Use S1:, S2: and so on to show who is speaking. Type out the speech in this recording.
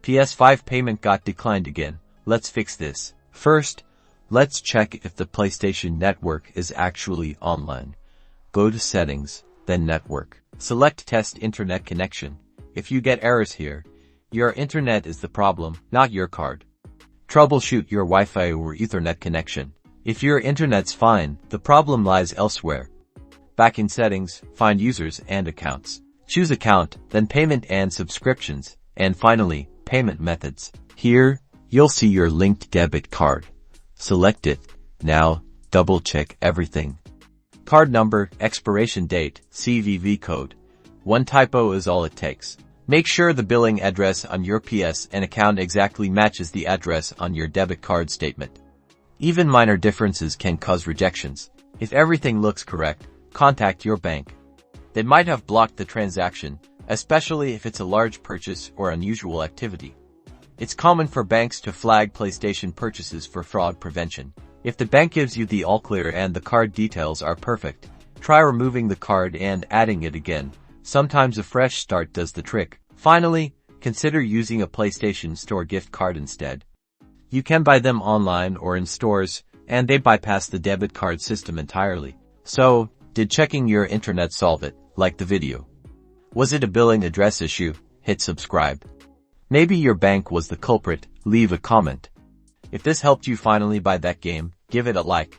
S1: PS5 payment got declined again. Let's fix this. First, let's check if the PlayStation network is actually online. Go to Settings, then Network. Select Test Internet Connection. If you get errors here, your internet is the problem, not your card. Troubleshoot your Wi-Fi or Ethernet connection. If your internet's fine, the problem lies elsewhere. Back in Settings, find Users and Accounts. Choose Account, then Payment and Subscriptions, and finally, Payment Methods. Here, you'll see your linked debit card. Select it. Now, double-check everything. Card number, expiration date, CVV code. One typo is all it takes. Make sure the billing address on your PSN account exactly matches the address on your debit card statement. Even minor differences can cause rejections. If everything looks correct, contact your bank. They might have blocked the transaction, especially if it's a large purchase or unusual activity. It's common for banks to flag PlayStation purchases for fraud prevention. If the bank gives you the all clear and the card details are perfect, try removing the card and adding it again. Sometimes a fresh start does the trick. Finally, consider using a PlayStation Store gift card instead. You can buy them online or in stores, and they bypass the debit card system entirely. So, did checking your internet solve it? Like the video. Was it a billing address issue? Hit subscribe. Maybe your bank was the culprit. Leave a comment. If this helped you finally buy that game, give it a like.